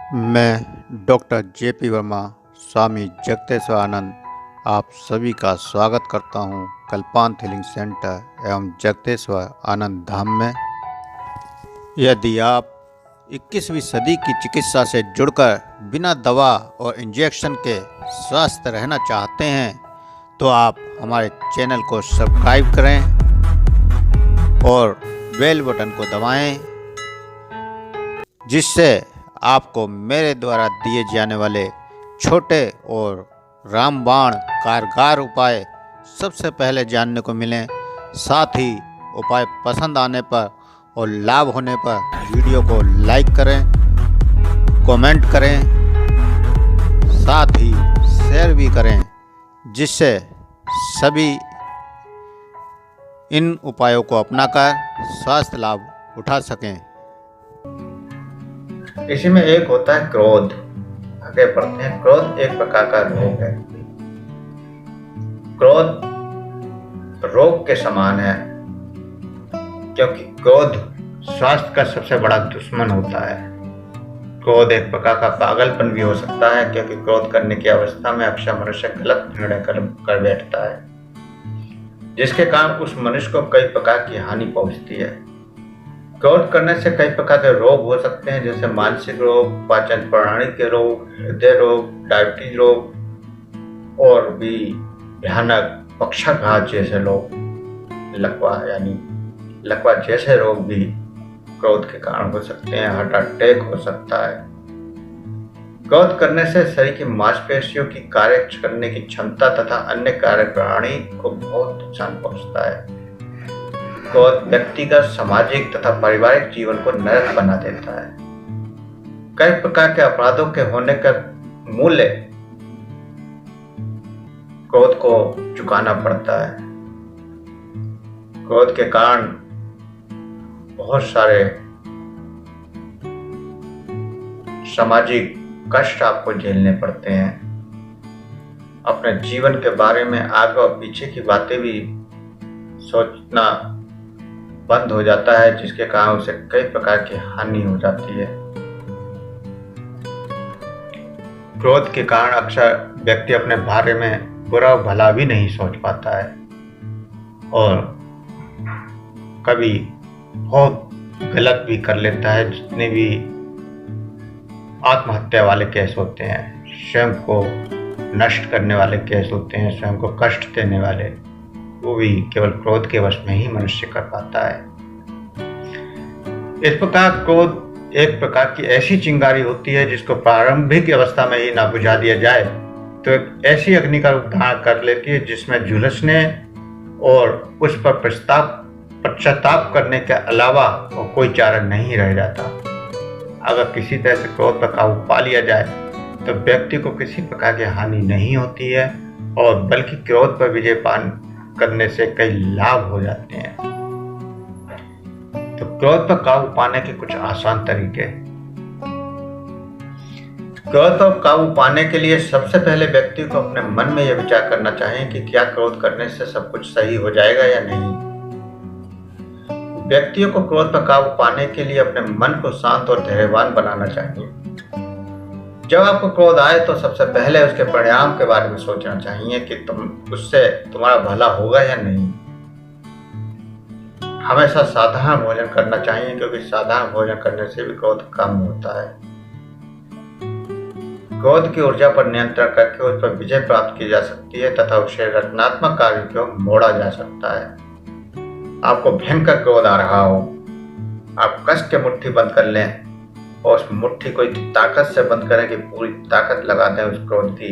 मैं doctor JP Verma, स्वामी जगतेश्वर आनंद, आप सभी का स्वागत करता हूं कल्पांत हीलिंग सेंटर एवं जगतेश्वर आनंद धाम में। यदि आप 21वीं सदी की चिकित्सा से जुड़कर बिना दवा और इंजेक्शन के स्वस्थ रहना चाहते हैं तो आप हमारे चैनल को सब्सक्राइब करें और बेल बटन को दबाएं, जिससे आपको मेरे द्वारा दिए जाने वाले छोटे और रामबाण कारगर उपाय सबसे पहले जानने को मिलें। साथ ही उपाय पसंद आने पर और लाभ होने पर वीडियो को लाइक करें, कमेंट करें, साथ ही शेयर भी करें, जिससे सभी इन उपायों को अपनाकर स्वास्थ्य लाभ उठा सकें। इसी में एक होता है क्रोध। आगे बढ़ते हैं। क्रोध एक प्रकार का रोग है। क्रोध रोग के समान है, क्योंकि क्रोध स्वास्थ्य का सबसे बड़ा दुश्मन होता है। क्रोध एक प्रकार का पागलपन भी हो सकता है, क्योंकि क्रोध करने की अवस्था में अक्सर मनुष्य गलत निर्णय कर बैठता है, जिसके कारण उस मनुष्य को कई प्रकार की हानि पहुंचती है। क्रोध करने से कई प्रकार के रोग हो सकते हैं, जैसे मानसिक रोग, पाचन प्रणाली के रोग, हृदय रोग, डायबिटीज रोग और भी भयानक पक्षाघात जैसे रोग, लकवा जैसे रोग भी क्रोध के कारण हो सकते हैं। हार्ट अटैक हो सकता है। क्रोध करने से शरीर की मांसपेशियों की कार्य करने की क्षमता तथा अन्य कार्य प्रणाली को बहुत नुकसान पहुंचता है। क्रोध व्यक्तिगत, सामाजिक तथा पारिवारिक जीवन को नरक बना देता है। कई प्रकार के अपराधों के होने का मूल्य क्रोध को चुकाना पड़ता है। क्रोध के कारण बहुत सारे सामाजिक कष्ट आपको झेलने पड़ते हैं। अपने जीवन के बारे में आगे और पीछे की बातें भी सोचना बंद हो जाता है, जिसके कारण उसे कई प्रकार की हानि हो जाती है। क्रोध के कारण अक्सर व्यक्ति अपने बारे में बुरा भला भी नहीं सोच पाता है और कभी बहुत गलत भी कर लेता है। जितने भी आत्महत्या वाले केस होते हैं, स्वयं को नष्ट करने वाले केस होते हैं, स्वयं को कष्ट देने वाले, वो भी केवल क्रोध के वश में ही मनुष्य कर पाता है। इस प्रकार क्रोध एक प्रकार की ऐसी चिंगारी होती है जिसको प्रारंभिक अवस्था में ही ना बुझा दिया जाए तो एक ऐसी अग्नि का रूप धारण कर लेती है, जिसमें झुलसने और उस पर पश्चाताप करने के अलावा और कोई चारा नहीं रह जाता। अगर किसी तरह से क्रोध पर काबू पा लिया जाए तो व्यक्ति को किसी प्रकार की हानि नहीं होती है और बल्कि क्रोध पर विजय पान करने से कई लाभ हो जाते हैं। तो क्रोध पर काबू पाने के कुछ आसान तरीके। क्रोध पर काबू पाने के लिए सबसे पहले व्यक्ति को अपने मन में यह विचार करना चाहिए कि क्या क्रोध करने से सब कुछ सही हो जाएगा या नहीं। व्यक्तियों को क्रोध पर काबू पाने के लिए अपने मन को शांत और धैर्यवान बनाना चाहिए। जब आपको क्रोध आए तो सबसे पहले उसके परिणाम के बारे में सोचना चाहिए कि उससे तुम्हारा भला होगा या नहीं। हमेशा साधारण भोजन करना चाहिए, क्योंकि साधारण भोजन करने से भी क्रोध कम होता है। क्रोध की ऊर्जा पर नियंत्रण करके उस पर विजय प्राप्त की जा सकती है तथा उसे रचनात्मक कार्य को मोड़ा जा सकता है। आपको भयंकर क्रोध आ रहा हो, आप कस के मुट्ठी बंद कर लें और उस मुट्ठी को इतनी ताकत से बंद करें कि पूरी ताकत लगा दें उस क्रोध की।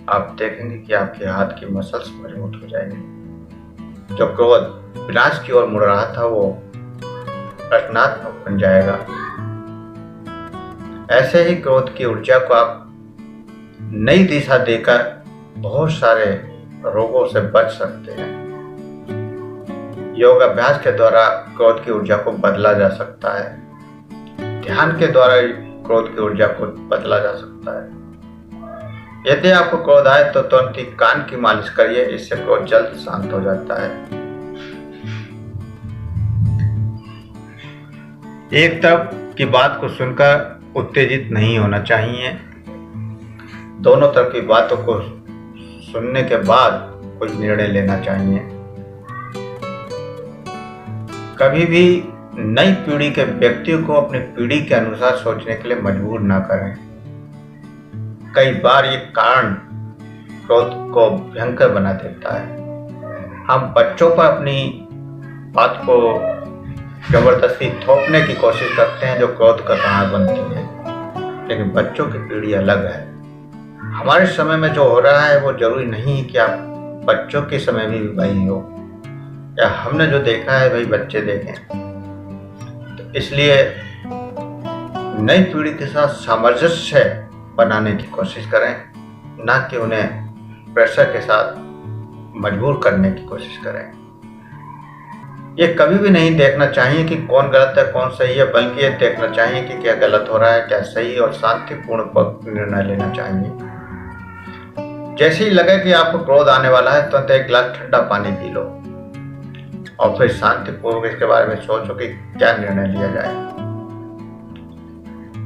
आप देखेंगे कि आपके हाथ की मसल्स मजबूत हो जाएंगी। जो क्रोध विनाश की ओर मुड़ रहा था वो रचनात्मक बन जाएगा। ऐसे ही क्रोध की ऊर्जा को आप नई दिशा देकर बहुत सारे रोगों से बच सकते हैं। योग अभ्यास के द्वारा क्रोध की ऊर्जा को बदला जा सकता है। ध्यान के द्वारा क्रोध की ऊर्जा को बदला जा सकता है। यदि आपको क्रोध आए तो तुरंत ही कान की मालिश करिए, इससे क्रोध जल्द शांत हो जाता है। एक तरफ की बात को सुनकर उत्तेजित नहीं होना चाहिए। दोनों तरफ की बातों को सुनने के बाद कोई निर्णय लेना चाहिए। कभी भी नई पीढ़ी के व्यक्तियों को अपनी पीढ़ी के अनुसार सोचने के लिए मजबूर ना करें। कई बार ये कारण क्रोध को भयंकर बना देता है। हम बच्चों पर अपनी बात को जबरदस्ती थोपने की कोशिश करते हैं, जो क्रोध का कारण बनती है। लेकिन बच्चों की पीढ़ी अलग है। हमारे समय में जो हो रहा है वो जरूरी नहीं कि आप बच्चों के समय भी वही हो, या हमने जो देखा है वही बच्चे देखें। तो इसलिए नई पीढ़ी के साथ सामंजस्य बनाने की कोशिश करें, ना कि उन्हें प्रेशर के साथ मजबूर करने की कोशिश करें। ये कभी भी नहीं देखना चाहिए कि कौन गलत है कौन सही है, बल्कि ये देखना चाहिए कि क्या गलत हो रहा है क्या सही, और शांतिपूर्ण निर्णय लेना चाहिए। जैसे ही लगे कि आपको क्रोध आने वाला है तुरंत एक गिलास ठंडा पानी पी लो और फिर शांतिपूर्वक इसके बारे में सोचो कि क्या निर्णय लिया जाए,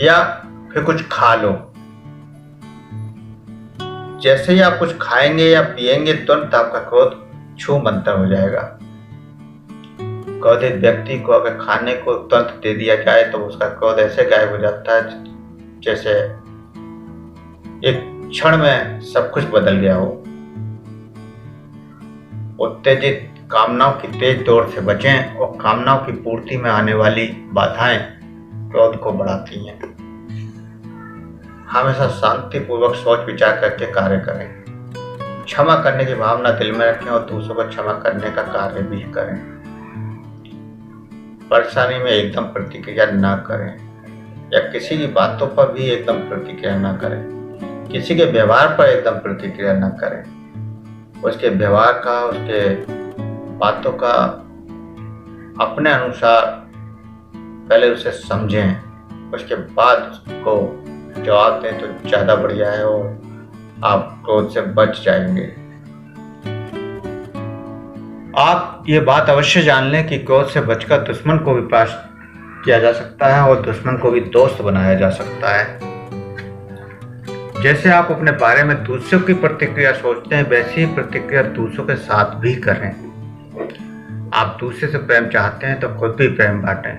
या फिर कुछ खा लो। जैसे ही आप कुछ खाएंगे या पिएंगे तुरंत आपका क्रोध छूमंतर हो जाएगा। क्रोधित व्यक्ति को अगर खाने को तुरंत दे दिया जाए तो उसका क्रोध ऐसे गायब हो जाता है जैसे एक क्षण में सब कुछ बदल गया हो। उत्तेजित कामनाओं की तेज दौड़ से बचें, और कामनाओं की पूर्ति में आने वाली बाधाएं क्रोध को बढ़ाती हैं। हमेशा शांतिपूर्वक सोच विचार करके कार्य करें। क्षमा करने की भावना दिल में रखें और दूसरों को क्षमा करने का कार्य भी करें। परेशानी में एकदम प्रतिक्रिया न करें, या किसी की बातों पर भी एकदम प्रतिक्रिया न करें। किसी के व्यवहार पर एकदम प्रतिक्रिया न करें। उसके व्यवहार का, उसके बातों का अपने अनुसार पहले उसे समझें, उसके बाद उसको जवाब दें तो ज़्यादा बढ़िया है और आप क्रोध से बच जाएंगे। आप ये बात अवश्य जान लें कि क्रोध से बचकर दुश्मन को भी पास किया जा सकता है और दुश्मन को भी दोस्त बनाया जा सकता है। जैसे आप अपने बारे में दूसरों की प्रतिक्रिया सोचते हैं, वैसी ही प्रतिक्रिया दूसरों के साथ भी करें। आप दूसरे से प्रेम चाहते हैं तो खुद भी प्रेम बांटें।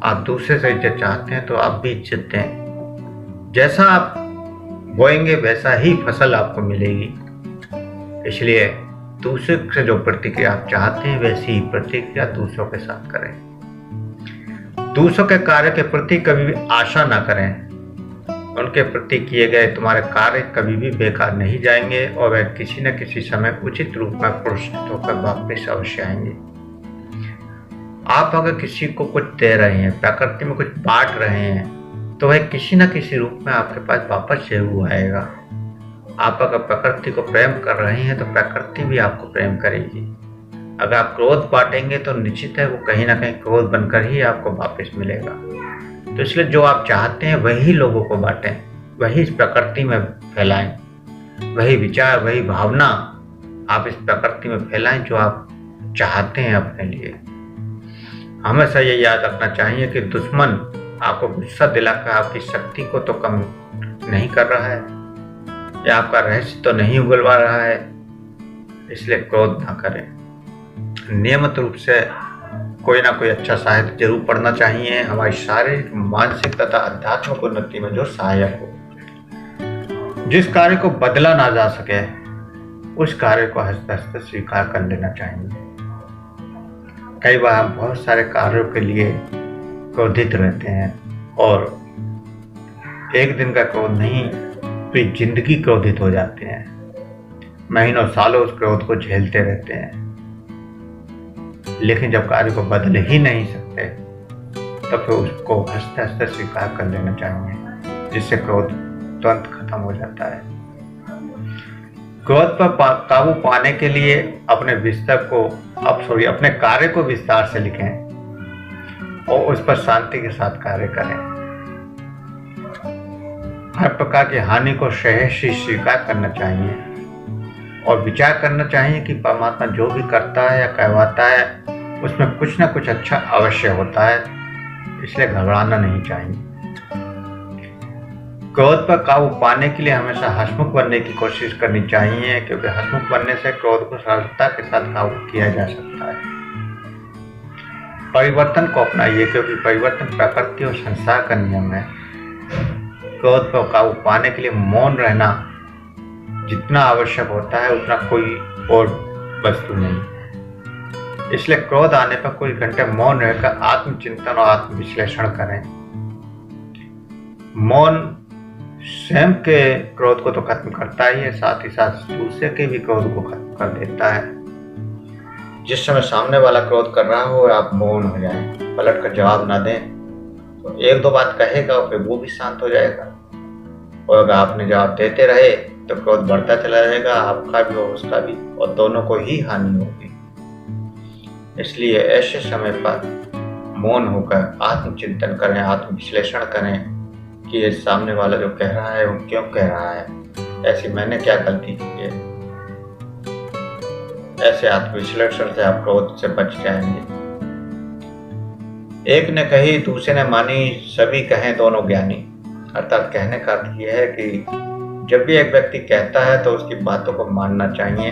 आप दूसरे से इज्जत चाहते हैं तो आप भी इज्जत दें। जैसा आप बोएंगे वैसा ही फसल आपको मिलेगी। इसलिए दूसरे से जो प्रतिक्रिया आप चाहते हैं वैसी ही प्रतिक्रिया दूसरों के साथ करें। दूसरों के कार्य के प्रति कभी भी आशा ना करें। उनके प्रति किए गए तुम्हारे कार्य कभी भी बेकार नहीं जाएंगे और वह किसी न किसी समय उचित रूप में पुरस्कृत होकर वापस अवश्य आएंगे। आप अगर किसी को कुछ दे रहे हैं, प्रकृति में कुछ बांट रहे हैं, तो वह किसी न किसी रूप में आपके पास वापस जरूर आएगा। आप अगर प्रकृति को प्रेम कर रहे हैं तो प्रकृति भी आपको प्रेम करेगी। अगर आप क्रोध बांटेंगे तो निश्चित है वो कहीं ना कहीं क्रोध बनकर ही आपको वापस मिलेगा। तो इसलिए जो आप चाहते हैं वही लोगों को बांटें, वही इस प्रकृति में फैलाएं, वही विचार वही भावना आप इस प्रकृति में फैलाएं जो आप चाहते हैं अपने लिए। हमेशा ये याद रखना चाहिए कि दुश्मन आपको गुस्सा दिलाकर आपकी शक्ति को तो कम नहीं कर रहा है, या आपका रहस्य तो नहीं उगलवा रहा है। इसलिए क्रोध ना करें। नियमित रूप से कोई ना कोई अच्छा साहित्य जरूर पढ़ना चाहिए, हमारी शारीरिक, मानसिक तथा आध्यात्मिक उन्नति में जो सहायक हो। जिस कार्य को बदला ना जा सके उस कार्य को हंसते हंसते स्वीकार कर लेना चाहिए। कई बार हम बहुत सारे कार्यों के लिए क्रोधित रहते हैं और एक दिन का क्रोध नहीं, पूरी जिंदगी क्रोधित हो जाते हैं। महीनों सालों उस क्रोध को झेलते रहते हैं, लेकिन जब कार्य को बदल ही नहीं सकते तो फिर उसको हंसते हंसते स्वीकार कर लेना चाहिए, जिससे क्रोध तुरंत खत्म हो जाता है। क्रोध पर काबू पाने के लिए अपने कार्य को विस्तार से लिखें और उस पर शांति के साथ कार्य करें। हर प्रकार की हानि को सहर्ष स्वीकार करना चाहिए और विचार करना चाहिए कि परमात्मा जो भी करता है या कहवाता है उसमें कुछ ना कुछ अच्छा अवश्य होता है, इसलिए घबराना नहीं चाहिए। क्रोध पर काबू पाने के लिए हमेशा हंसमुख बनने की कोशिश करनी चाहिए, क्योंकि हंसमुख बनने से क्रोध को सरलता के साथ काबू किया जा सकता है। परिवर्तन को अपनाइए, क्योंकि परिवर्तन प्रकृति और संसार का नियम है। क्रोध पर काबू पाने के लिए मौन रहना जितना आवश्यक होता है उतना कोई और वस्तु नहीं। इसलिए क्रोध आने पर कुछ घंटे मौन रहकर आत्मचिंतन और आत्मविश्लेषण करें। मौन स्वयं के क्रोध को तो खत्म करता ही है, साथ ही साथ दूसरे के भी क्रोध को खत्म कर देता है। जिस समय सामने वाला क्रोध कर रहा हो आप मौन हो जाएं, पलट कर जवाब ना दें, तो एक दो बात कहेगा और फिर वो भी शांत हो जाएगा। और अगर आपने जवाब देते रहे तो क्रोध बढ़ता चला जाएगा, आपका भी और उसका भी, और दोनों को ही हानि होगी। इसलिए ऐसे समय पर मौन होकर आत्मचिंतन करें, आत्मविश्लेषण करें कि ये सामने वाला जो कह रहा है वो क्यों कह रहा है, ऐसी मैंने क्या गलती की है। ऐसे आत्मविश्लेषण से आप क्रोध से बच जाएंगे। एक ने कही दूसरे ने मानी, सभी कहें दोनों ज्ञानी। अर्थात कहने का अर्थ यह है कि जब भी एक व्यक्ति कहता है तो उसकी बातों को मानना चाहिए,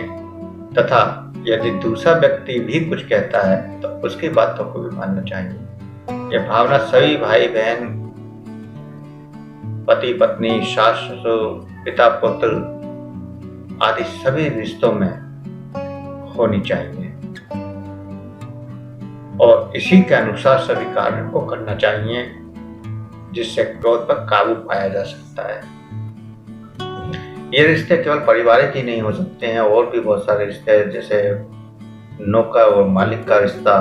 तथा यदि दूसरा व्यक्ति भी कुछ कहता है तो उसकी बातों को भी मानना चाहिए। यह भावना सभी भाई बहन, पति पत्नी, सास ससुर, पिता पुत्र आदि सभी रिश्तों में होनी चाहिए, और इसी के अनुसार सभी कार्यों को करना चाहिए, जिससे क्रोध पर काबू पाया जा सकता है। ये रिश्ते केवल पारिवारिक ही नहीं हो सकते हैं, और भी बहुत सारे रिश्ते हैं, जैसे नौकर और मालिक का रिश्ता,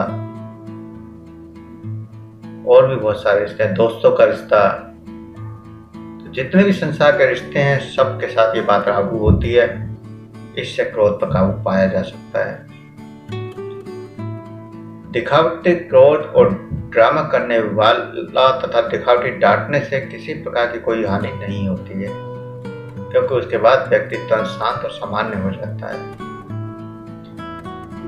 और भी बहुत सारे रिश्ते हैं, दोस्तों का रिश्ता। तो जितने भी संसार के रिश्ते हैं सबके साथ ये बात लागू होती है। इससे क्रोध पर काबू पाया जा सकता है। दिखावटी क्रोध और ड्रामा करने वाला तथा दिखावटी डांटने से किसी प्रकार की कोई हानि नहीं होती है, क्योंकि उसके बाद व्यक्ति तुरंत शांत और सामान्य हो जाता है।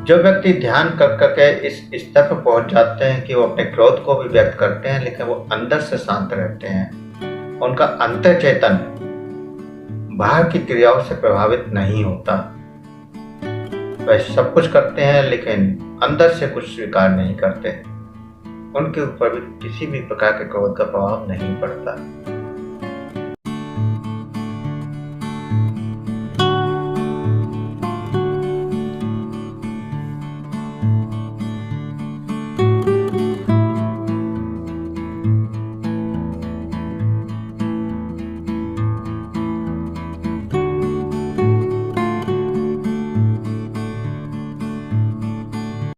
जो व्यक्ति ध्यान कर करके इस स्तर पर पहुंच जाते हैं कि वो अपने क्रोध को भी व्यक्त करते हैं, लेकिन वो अंदर से शांत रहते हैं, उनका अंतर चेतन बाहर की क्रियाओं से प्रभावित नहीं होता। वह सब कुछ करते हैं लेकिन अंदर से कुछ स्वीकार नहीं करते। उनके ऊपर भी किसी भी प्रकार के क्रोध का प्रभाव नहीं पड़ता।